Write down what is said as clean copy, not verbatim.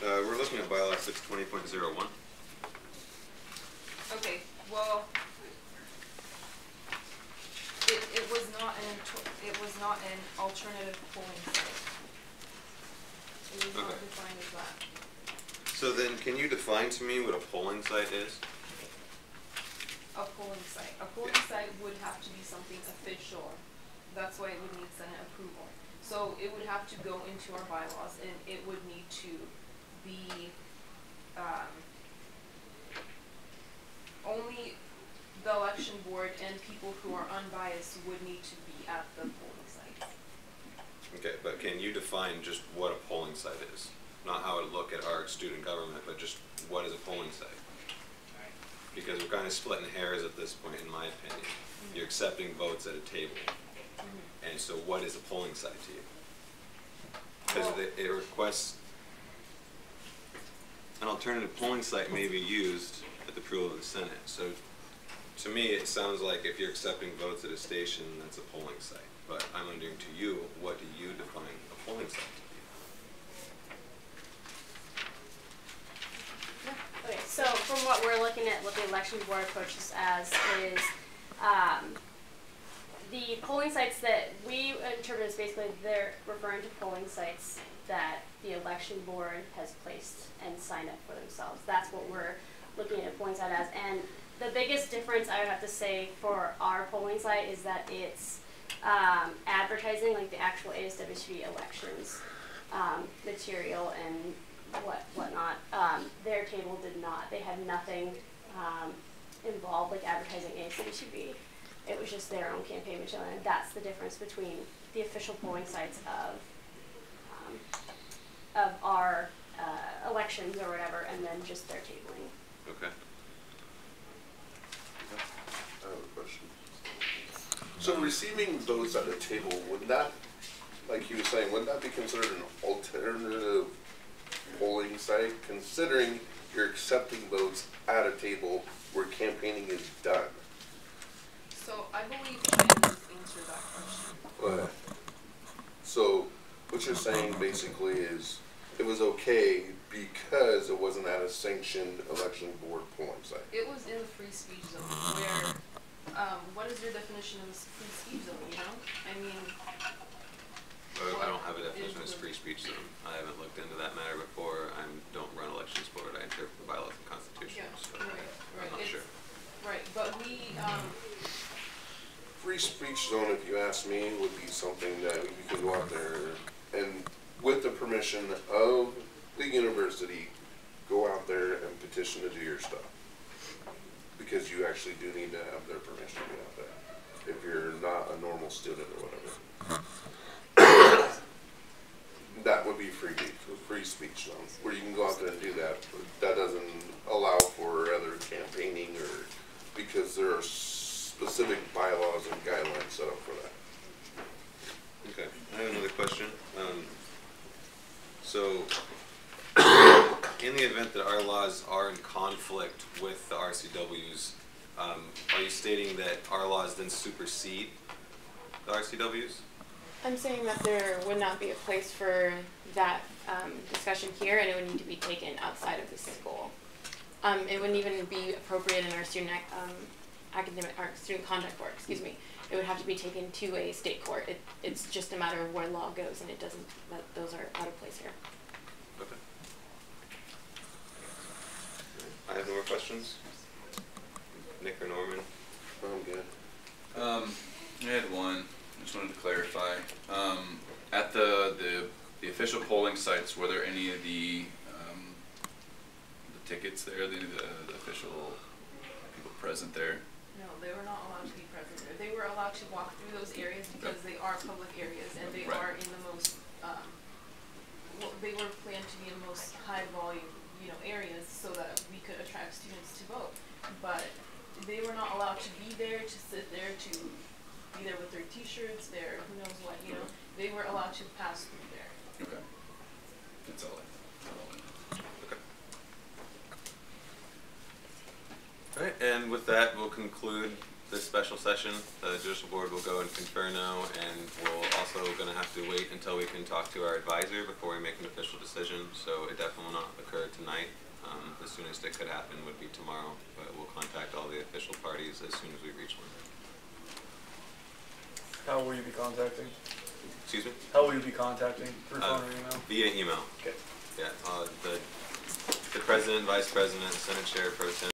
We're looking at bylaw 620.01. Okay, well, it was not an alternative polling site. It was not defined as that. So then, can you define to me what a polling site is? A polling site. A polling site would have to be something official. That's why it would need Senate approval. So it would have to go into our bylaws, and it would need to be only the election board and people who are unbiased would need to be at the polling site. Okay, but can you define just what a polling site is? Not how it would look at our student government, but just what is a polling site? Because we're kind of splitting hairs at this point, in my opinion. You're accepting votes at a table. And so what is a polling site to you? Because it requests an alternative polling site may be used at the approval of the Senate. So to me, it sounds like if you're accepting votes at a station, that's a polling site. But I'm wondering to you, what do you define a polling site to be? Okay, so from what we're looking at, what the election board approaches as is the polling sites that we interpret as basically they're referring to polling sites that the election board has placed and signed up for themselves. That's what we're looking at a polling site as. And the biggest difference I would have to say for our polling site is that it's advertising like the actual ASWSUV elections material and whatnot. Their table did not. They had nothing involved like advertising ASWSUV. It was just their own campaign material, and that's the difference between the official polling sites of our elections or whatever, and then just their tabling. Okay. I have a question. So receiving votes at a table, would that, like he was saying, would that be considered an alternative polling site, considering you're accepting votes at a table where campaigning is done? So I believe Candace answered that question. So what you're saying basically is it was okay because it wasn't at a sanctioned election board polling site. It was in the free speech zone where, what is your definition of this free speech zone, you know? I mean, I don't have a definition of free speech zone. I haven't looked into that matter before. I don't run elections board. I interpret the bylaws and constitution. Yeah, so right. I'm not sure. Right, but we, Free speech zone, if you ask me, would be something that you can go out there and, with the permission of the university, go out there and petition to do your stuff. Because you actually do need to have their permission to get out there, if you're not a normal student or whatever. That would be free speech zone, where you can go out there and do that. But that doesn't allow for other campaigning, or because there are specific bylaws and guidelines set up for that. Okay, I have another question. So, in the event that our laws are in conflict with the RCWs, are you stating that our laws then supersede the RCWs? I'm saying that there would not be a place for that discussion here, and it would need to be taken outside of the school. It wouldn't even be appropriate in our student student conduct board. Excuse me. It would have to be taken to a state court. It's just a matter of where law goes, and it doesn't. Those are out of place here. Okay. I have no more questions. Nick or Norman? I'm good. I had one. I just wanted to clarify. At the official polling sites, were there any of the tickets there? The official people present there? no, they were not allowed to be present there. They were allowed to walk through those areas because they are public areas and they are in the most, they were planned to be in the most high volume, areas so that we could attract students to vote. But they were not allowed to be there, to sit there, to be there with their t-shirts, their who knows what, They were allowed to pass through there. Okay. That's all I know. Okay. All right, and with that, we'll conclude this special session. The judicial board will go and confer now, and we're also gonna have to wait until we can talk to our advisor before we make an official decision, so it definitely will not occur tonight. The soonest it could happen would be tomorrow, but we'll contact all the official parties as soon as we reach one. How will you be contacting? Excuse me? How will you be contacting? Through phone or email? Via email. Okay. Yeah, the president, vice president, senate chair, pro tem,